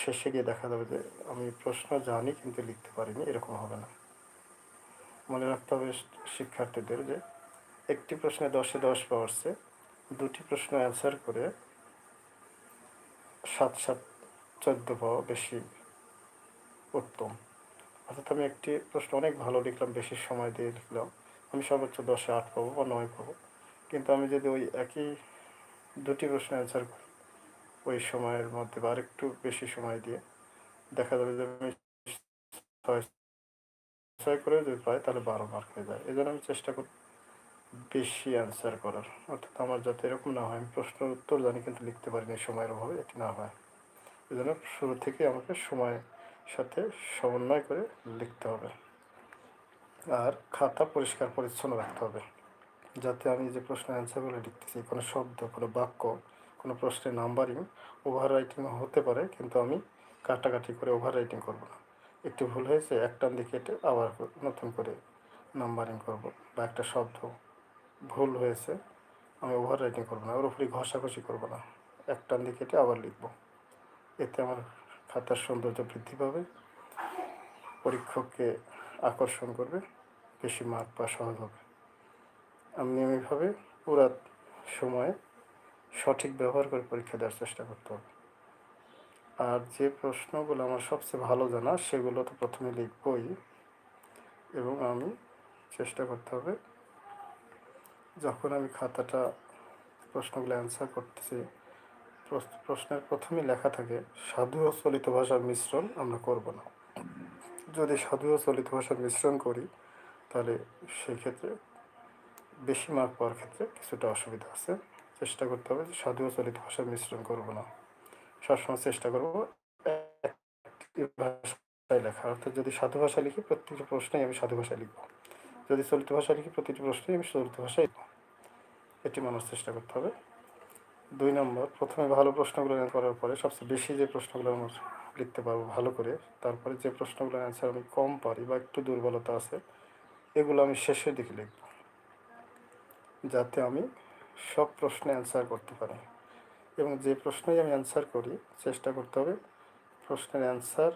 শেষে গিয়ে দেখা যাবে যে আমি প্রশ্ন জানি কিন্তু লিখতে পারিনি, এরকম হবে না। মনে রাখতে হবে শিক্ষার্থীদের যে একটি প্রশ্নে 10-এ 10 পাওয়ার চেয়ে 2টি প্রশ্ন অ্যান্সার করে 7-7 14 পাওয়া বেশি উত্তম। অর্থাৎ আমি একটি প্রশ্ন অনেক ভালো লিখলাম, বেশি সময় দিয়ে লিখলাম, আমি সর্বোচ্চ 10-এ 8 পাবো বা 9 পাবো। কিন্তু আমি যদি ওই একই 2টি প্রশ্ন অ্যান্সার করি ওই সময়ের মধ্যে বা আরেকটু বেশি সময় দিয়ে, দেখা যাবে যে আমি 6 করে যদি পাই তাহলে 12 মার্ক হয়ে যায়। এই জন্য আমি চেষ্টা করি বেশি অ্যান্সার করার। অর্থাৎ আমার যাতে এরকম না হয় আমি প্রশ্নের উত্তর জানি কিন্তু লিখতে পারিনি সময়ের অভাবে, এটি না হয়। এই জন্য শুরু থেকেই আমাকে সময়ের সাথে সমন্বয় করে লিখতে হবে। আর খাতা পরিষ্কার পরিচ্ছন্ন রাখতে হবে, যাতে আমি যে প্রশ্নের অ্যান্সারগুলো লিখতেছি কোনো শব্দ, কোনো বাক্য, কোনো প্রশ্নের নাম্বারিং ওভার রাইটিং হতে পারে, কিন্তু আমি কাটাকাটি করে ওভার রাইটিং করব না। একটু ভুল হয়েছে এক টান দিয়ে কেটে আবার নতুন করে নাম্বারিং করব, বা একটা শব্দ ভুল হয়েছে আমি ওভার রাইটিং করবো না, ওর উপরই ঘষাঘষি করবো না, এক টান দিয়ে কেটে আবার লিখব। এতে আমার খাতার সৌন্দর্য বৃদ্ধি পাবে, পরীক্ষককে আকর্ষণ করবে, বেশি মার্ক পাওয়া সহজ হবে। আমি নিয়মিতভাবে পুরা সময় সঠিক ব্যবহার করে পরীক্ষা দেওয়ার চেষ্টা করতে হবে। আর যে প্রশ্নগুলো আমার সবচেয়ে ভালো জানা সেগুলো তো প্রথমে লিখবই, এবং আমি চেষ্টা করতে হবে যখন আমি খাতাটা প্রশ্নগুলো অ্যান্সার করতেছি প্রশ্নের প্রথমেই লেখা থাকে সাধু ও চলিত ভাষার মিশ্রণ আমরা করব না। যদি সাধু ও চলিত ভাষার মিশ্রণ করি তাহলে সেই ক্ষেত্রে বেশি মার্ক পাওয়ার ক্ষেত্রে কিছুটা অসুবিধা আছে। চেষ্টা করতে হবে যে সাধু ও চলিত ভাষার মিশ্রণ করব না, সবসময় চেষ্টা করব একটি ভাষায় লেখা। অর্থাৎ যদি সাধু ভাষা লিখি প্রত্যেকটি প্রশ্নেই আমি সাধু ভাষায় লিখব, যদি চলিত ভাষা লিখি প্রতিটি প্রশ্নেই আমি চলিত ভাষায় লিখব। এটি মানার চেষ্টা করতে হবে। 2 নম্বর, প্রথমে ভালো প্রশ্নগুলো করার পরে সবচেয়ে বেশি যে প্রশ্নগুলো আমার লিখতে পারবো ভালো করে, তারপরে যে প্রশ্নগুলোর অ্যান্সার আমি কম পারি বা একটু দুর্বলতা আছে এগুলো আমি শেষের দিকে লিখব, যাতে আমি সব প্রশ্নে অ্যান্সার করতে পারি। এবং যে প্রশ্নেই আমি অ্যান্সার করি চেষ্টা করতে হবে প্রশ্নের অ্যান্সার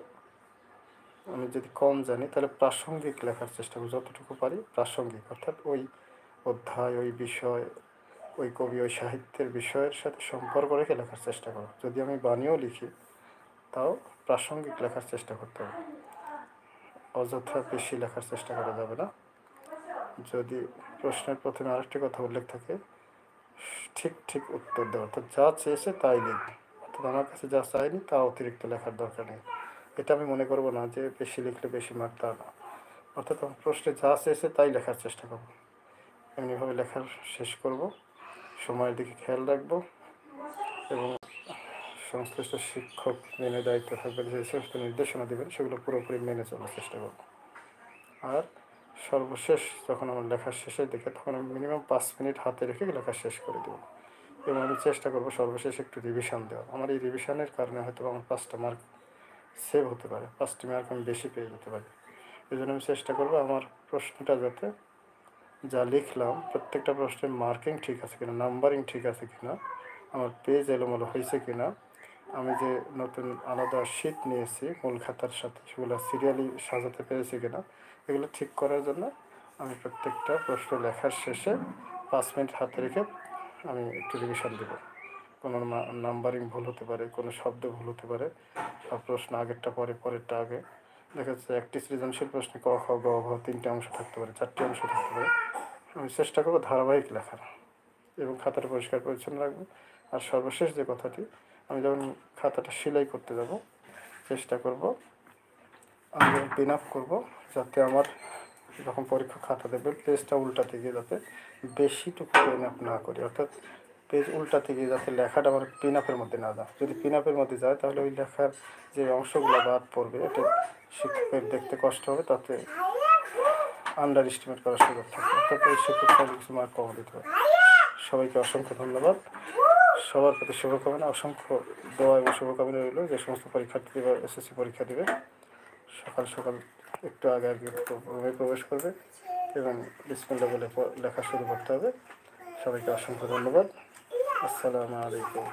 আমি যদি কম জানি তাহলে প্রাসঙ্গিক লেখার চেষ্টা করি, যতটুকু পারি প্রাসঙ্গিক, অর্থাৎ ওই অধ্যায়, ওই বিষয়, ওই কবি, ওই সাহিত্যের বিষয়ের সাথে সম্পর্ক রেখে লেখার চেষ্টা করো। যদি আমি বানিয়েও লিখি তাও প্রাসঙ্গিক লেখার চেষ্টা করতে হবে, অযথা বেশি লেখার চেষ্টা করা যাবে না। যদি প্রশ্নের প্রথমে আরেকটি কথা উল্লেখ থাকে ঠিক ঠিক উত্তর দেওয়া, অর্থাৎ যা চেয়েছে তাই লিখব, অর্থাৎ আমার কাছে যা চাইনি তা অতিরিক্ত লেখার দরকার নেই। এটা আমি মনে করবো না যে বেশি লিখলে বেশি মার্ক, তা না। অর্থাৎ আমার প্রশ্নে যা চেয়েছে তাই লেখার চেষ্টা করব, এমনিভাবে লেখার শেষ করব। সময়ের দিকে খেয়াল রাখবো এবং সংশ্লিষ্ট শিক্ষক মেনে দায়িত্ব থাকবেন যে সমস্ত নির্দেশনা দেবেন সেগুলো পুরোপুরি মেনে চলার চেষ্টা করব। আর সর্বশেষ যখন আমার লেখার শেষের দিকে তখন আমি মিনিমাম 5 মিনিট হাতে রেখে লেখা শেষ করে দেবো, এবং আমি চেষ্টা করবো সর্বশেষ একটু রিভিশন দেওয়া। আমার এই রিভিশনের কারণে হয়তো আমার 5টা মার্ক সেভ হতে পারে, 5টি মার্ক আমি বেশি পেয়ে যেতে পারি। এই জন্য আমি চেষ্টা করবো আমার প্রশ্নটা যাতে যা লিখলাম প্রত্যেকটা প্রশ্নের মার্কিং ঠিক আছে কিনা, নাম্বারিং ঠিক আছে কিনা, আমার পেজ এলোমেলো হয়েছে কিনা, আমি যে নতুন আলাদা শিট নিয়েছি মূল খাতার সাথে সেগুলো সিরিয়ালি সাজাতে পেরেছি কিনা, এগুলো ঠিক করার জন্য আমি প্রত্যেকটা প্রশ্ন লেখার শেষে 5 মিনিট হাতে রেখে আমি একটু রিভিশন দেবো। কোনো নাম্বারিং ভুল হতে পারে, কোনো শব্দ ভুল হতে পারে, বা প্রশ্ন আগেরটা পরে, পরেরটা আগে। দেখা যাচ্ছে একটি সৃজনশীল প্রশ্নে ক খ গ ঘ 3টে অংশ থাকতে পারে, 4টে অংশ থাকতে পারে। আমি চেষ্টা করবো ধারাবাহিক লেখার এবং খাতাটা পরিষ্কার পরিচ্ছন্ন রাখবো। আর সর্বশেষ যে কথাটি, আমি যখন খাতাটা সেলাই করতে যাব চেষ্টা করব আমি যখন পিন আপ করবো যাতে আমার যখন পরীক্ষা খাতা দেবে পেজটা উল্টাতে গিয়ে যাতে বেশিটুকু পিন আপ না করি, অর্থাৎ পেজ উল্টাতে গিয়ে যাতে লেখাটা আমার পিন আপের মধ্যে না যায়। যদি পিন আপের মধ্যে যায় তাহলে ওই লেখার যে অংশগুলো বাদ পড়বে এটা শিক্ষকের দেখতে কষ্ট হবে, তাতে আন্ডার এস্টিমেট করার সুযোগ থাকে, অর্থাৎ ওই শিক্ষক কিছু মার্ক কম দিতে হবে। সবাইকে অসংখ্য ধন্যবাদ, সবার প্রতি শুভকামনা, অসংখ্য দোয়া এবং শুভকামনা রইল। যে সমস্ত পরীক্ষার্থী এবার এসএসসি পরীক্ষা দেবে সকাল সকাল একটু আগে আগে রুমে প্রবেশ করবে এবং বিসমিল্লাহ বলে লেখা শুরু করতে হবে। সবাইকে অসংখ্য ধন্যবাদ। আসসালামু আলাইকুম।